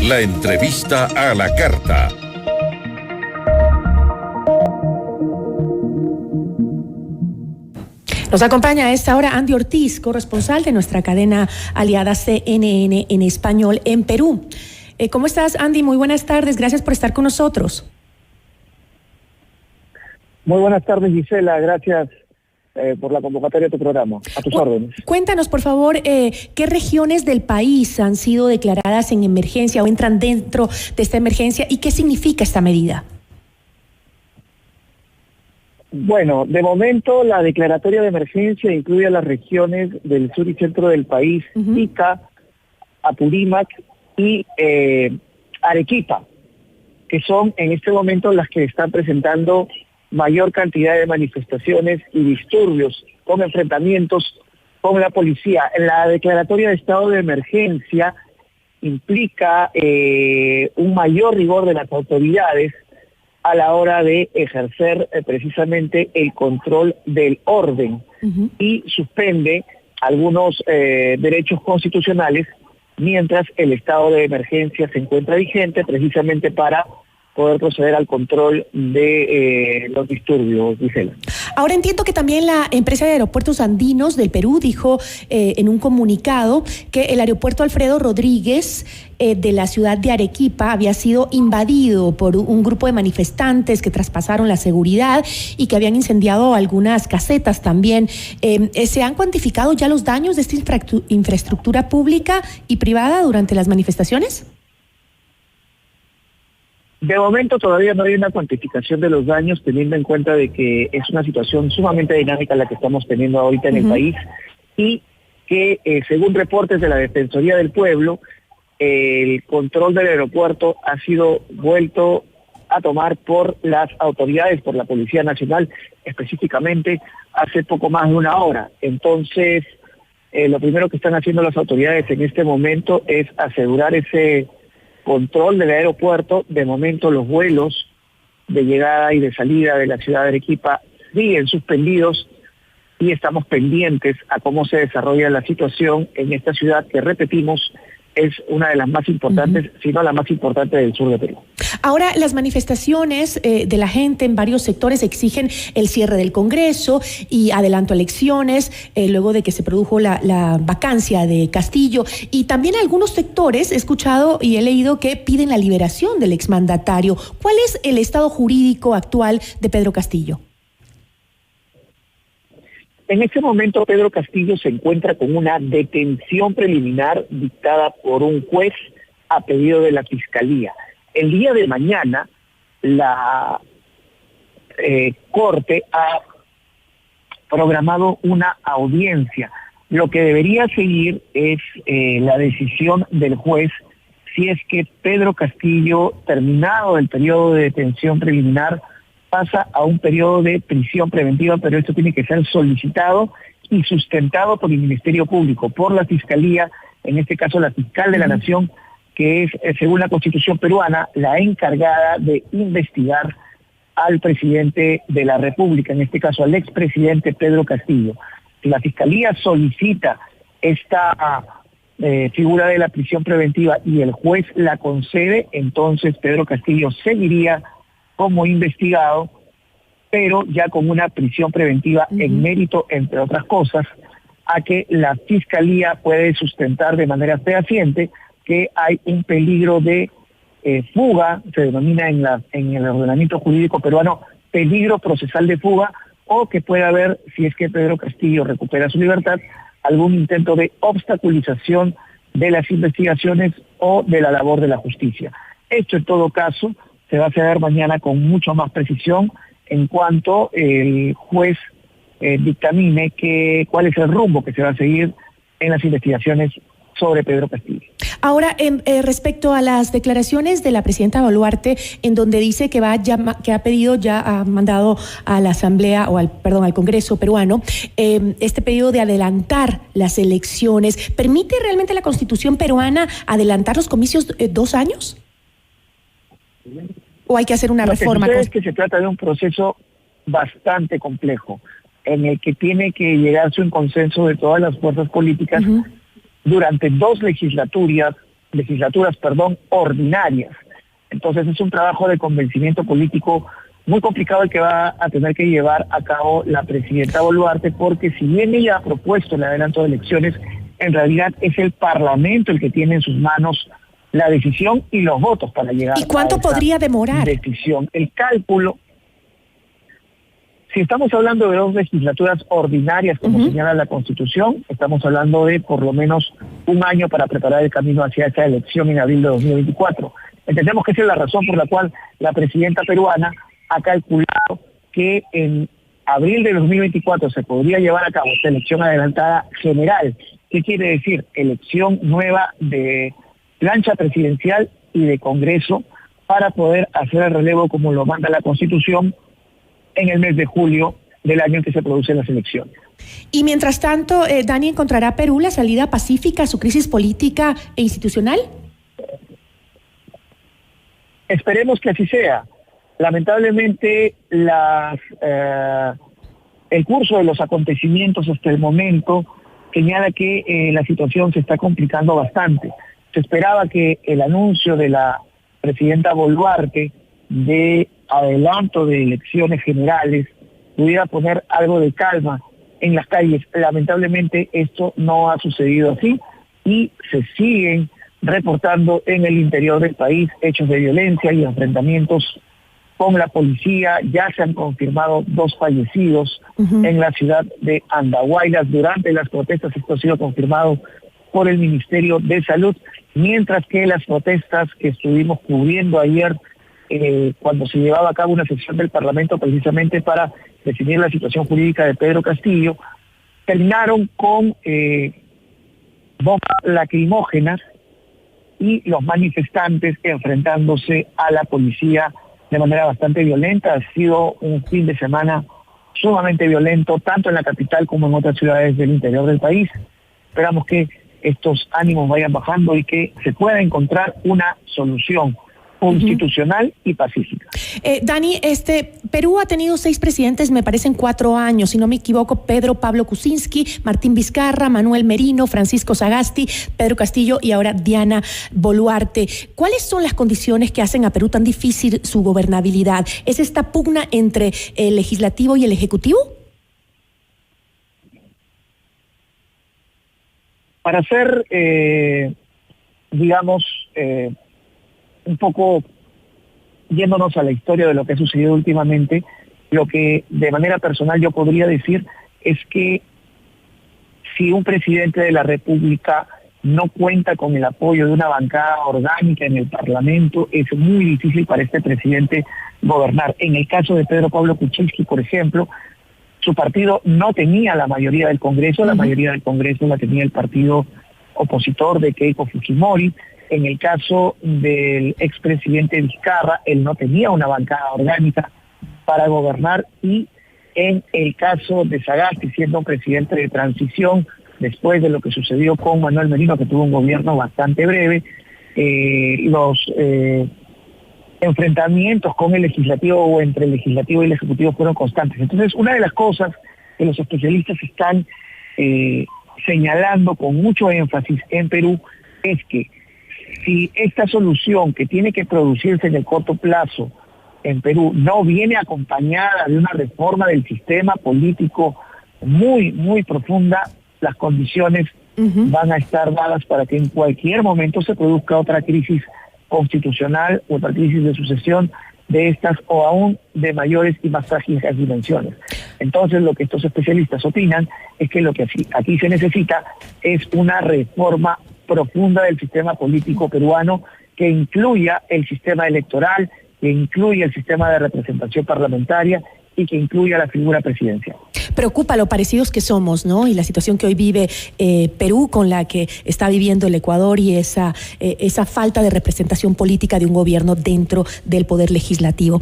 La entrevista a la carta. Nos acompaña a esta hora Andy Ortiz, corresponsal de nuestra cadena aliada CNN en español en Perú. ¿Cómo estás, Andy? Muy buenas tardes. Gracias por estar con nosotros. Muy buenas tardes, Gisela. Gracias por la convocatoria de tu programa. A tus órdenes. Cuéntanos, por favor, ¿qué regiones del país han sido declaradas en emergencia o entran dentro de esta emergencia y qué significa esta medida? Bueno, de momento la declaratoria de emergencia incluye a las regiones del sur y centro del país, Ica, Apurímac y Arequipa, que son en este momento las que están presentando mayor cantidad de manifestaciones y disturbios con enfrentamientos con la policía. La declaratoria de estado de emergencia implica un mayor rigor de las autoridades a la hora de ejercer precisamente el control del orden y suspende algunos derechos constitucionales mientras el estado de emergencia se encuentra vigente precisamente para poder proceder al control de los disturbios, Gisela. Ahora entiendo que también la empresa de aeropuertos andinos del Perú dijo en un comunicado que el aeropuerto Alfredo Rodríguez de la ciudad de Arequipa había sido invadido por un grupo de manifestantes que traspasaron la seguridad y que habían incendiado algunas casetas también. ¿Se han cuantificado ya los daños de esta infraestructura pública y privada durante las manifestaciones? De momento todavía no hay una cuantificación de los daños, teniendo en cuenta de que es una situación sumamente dinámica la que estamos teniendo ahorita en el país y que según reportes de la Defensoría del Pueblo, el control del aeropuerto ha sido vuelto a tomar por las autoridades, por la Policía Nacional, específicamente hace poco más de una hora. Entonces, lo primero que están haciendo las autoridades en este momento es asegurar ese control del aeropuerto. De momento los vuelos de llegada y de salida de la ciudad de Arequipa siguen suspendidos y estamos pendientes a cómo se desarrolla la situación en esta ciudad que, repetimos, es una de las más importantes, si no la más importante del sur de Perú. Ahora, las manifestaciones de la gente en varios sectores exigen el cierre del Congreso y adelanto a elecciones, luego de que se produjo la vacancia de Castillo. Y también algunos sectores, he escuchado y he leído que piden la liberación del exmandatario. ¿Cuál es el estado jurídico actual de Pedro Castillo? En este momento Pedro Castillo se encuentra con una detención preliminar dictada por un juez a pedido de la Fiscalía. El día de mañana la Corte ha programado una audiencia. Lo que debería seguir es la decisión del juez si es que Pedro Castillo, terminado el periodo de detención preliminar, pasa a un periodo de prisión preventiva, pero esto tiene que ser solicitado y sustentado por el Ministerio Público, por la Fiscalía, en este caso la Fiscal de la Nación, que es, según la Constitución peruana, la encargada de investigar al presidente de la República, en este caso al expresidente Pedro Castillo. Si la Fiscalía solicita esta figura de la prisión preventiva y el juez la concede, entonces Pedro Castillo seguiría como investigado, pero ya con una prisión preventiva en mérito, entre otras cosas, a que la Fiscalía puede sustentar de manera fehaciente que hay un peligro de fuga, se denomina en el ordenamiento jurídico peruano peligro procesal de fuga, o que puede haber, si es que Pedro Castillo recupera su libertad, algún intento de obstaculización de las investigaciones o de la labor de la justicia. Esto en todo caso se va a saber mañana con mucho más precisión en cuanto el juez dictamine cuál es el rumbo que se va a seguir en las investigaciones sobre Pedro Castillo. Ahora, respecto a las declaraciones de la presidenta Boluarte, en donde dice que ha mandado a la Asamblea o al Congreso peruano este pedido de adelantar las elecciones, ¿permite realmente la Constitución peruana adelantar los comicios 2 años? ¿O hay que hacer una reforma? Lo que sucede es que se trata de un proceso bastante complejo, en el que tiene que llegarse un consenso de todas las fuerzas políticas durante 2 legislaturas, ordinarias. Entonces es un trabajo de convencimiento político muy complicado el que va a tener que llevar a cabo la presidenta Boluarte, porque si bien ella ha propuesto el adelanto de elecciones, en realidad es el Parlamento el que tiene en sus manos la decisión y los votos para llegar a esa ¿Y cuánto podría demorar? decisión. El cálculo, si estamos hablando de 2 legislaturas ordinarias, como señala la Constitución, estamos hablando de por lo menos 1 año para preparar el camino hacia esa elección en abril de 2024. Entendemos que esa es la razón por la cual la presidenta peruana ha calculado que en abril de 2024 se podría llevar a cabo esta elección adelantada general. ¿Qué quiere decir? Elección nueva de plancha presidencial y de Congreso para poder hacer el relevo como lo manda la Constitución en el mes de julio del año en que se producen las elecciones. Y mientras tanto, Dani, ¿encontrará Perú la salida pacífica a su crisis política e institucional? Esperemos que así sea. Lamentablemente, el curso de los acontecimientos hasta el momento señala que la situación se está complicando bastante. Se esperaba que el anuncio de la presidenta Boluarte de adelanto de elecciones generales pudiera poner algo de calma en las calles. Lamentablemente esto no ha sucedido así y se siguen reportando en el interior del país hechos de violencia y enfrentamientos con la policía. Ya se han confirmado 2 fallecidos en la ciudad de Andahuaylas durante las protestas. Esto ha sido confirmado por el Ministerio de Salud, mientras que las protestas que estuvimos cubriendo ayer, cuando se llevaba a cabo una sesión del Parlamento precisamente para definir la situación jurídica de Pedro Castillo, terminaron con bombas lacrimógenas y los manifestantes enfrentándose a la policía de manera bastante violenta. Ha sido un fin de semana sumamente violento, tanto en la capital como en otras ciudades del interior del país. Esperamos que estos ánimos vayan bajando y que se pueda encontrar una solución constitucional y pacífica. Dani, Perú ha tenido 6 presidentes, me parece, en 4 años, si no me equivoco: Pedro Pablo Kuczynski, Martín Vizcarra, Manuel Merino, Francisco Sagasti, Pedro Castillo y ahora Diana Boluarte. ¿Cuáles son las condiciones que hacen a Perú tan difícil su gobernabilidad? ¿Es esta pugna entre el legislativo y el ejecutivo? Para ser, un poco yéndonos a la historia de lo que ha sucedido últimamente, lo que de manera personal yo podría decir es que si un presidente de la República no cuenta con el apoyo de una bancada orgánica en el Parlamento, es muy difícil para este presidente gobernar. En el caso de Pedro Pablo Kuczynski, por ejemplo, su partido no tenía la mayoría del Congreso, la mayoría del Congreso la tenía el partido opositor de Keiko Fujimori. En el caso del expresidente Vizcarra, él no tenía una bancada orgánica para gobernar, y en el caso de Sagasti, siendo un presidente de transición, después de lo que sucedió con Manuel Merino, que tuvo un gobierno bastante breve, los enfrentamientos con el legislativo o entre el legislativo y el ejecutivo fueron constantes. Entonces, una de las cosas que los especialistas están señalando con mucho énfasis en Perú es que si esta solución que tiene que producirse en el corto plazo en Perú no viene acompañada de una reforma del sistema político muy, muy profunda, las condiciones van a estar dadas para que en cualquier momento se produzca otra crisis constitucional, otra crisis de sucesión de estas, o aún de mayores y más trágicas dimensiones. Entonces, lo que estos especialistas opinan es que lo que aquí se necesita es una reforma profunda del sistema político peruano que incluya el sistema electoral, que incluya el sistema de representación parlamentaria y que incluya la figura presidencial. Preocupa lo parecidos que somos, ¿no? Y la situación que hoy vive Perú con la que está viviendo el Ecuador, y esa falta de representación política de un gobierno dentro del poder legislativo.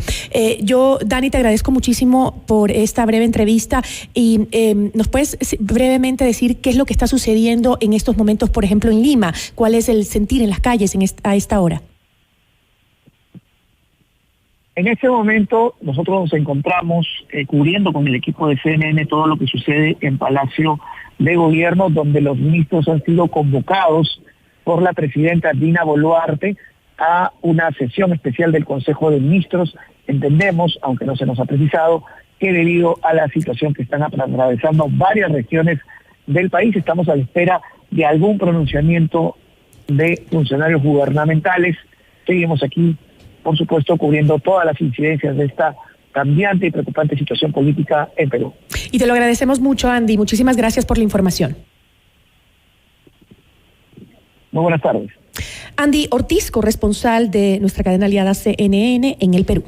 Yo, Dani, te agradezco muchísimo por esta breve entrevista, y ¿nos puedes brevemente decir qué es lo que está sucediendo en estos momentos, por ejemplo, en Lima? ¿Cuál es el sentir en las calles a esta hora? En este momento nosotros nos encontramos cubriendo con el equipo de CNN todo lo que sucede en Palacio de Gobierno, donde los ministros han sido convocados por la presidenta Dina Boluarte a una sesión especial del Consejo de Ministros. Entendemos, aunque no se nos ha precisado, que debido a la situación que están atravesando varias regiones del país, estamos a la espera de algún pronunciamiento de funcionarios gubernamentales. Seguimos aquí, por supuesto, cubriendo todas las incidencias de esta cambiante y preocupante situación política en Perú. Y te lo agradecemos mucho, Andy. Muchísimas gracias por la información. Muy buenas tardes. Andy Ortiz, corresponsal de nuestra cadena aliada CNN en el Perú.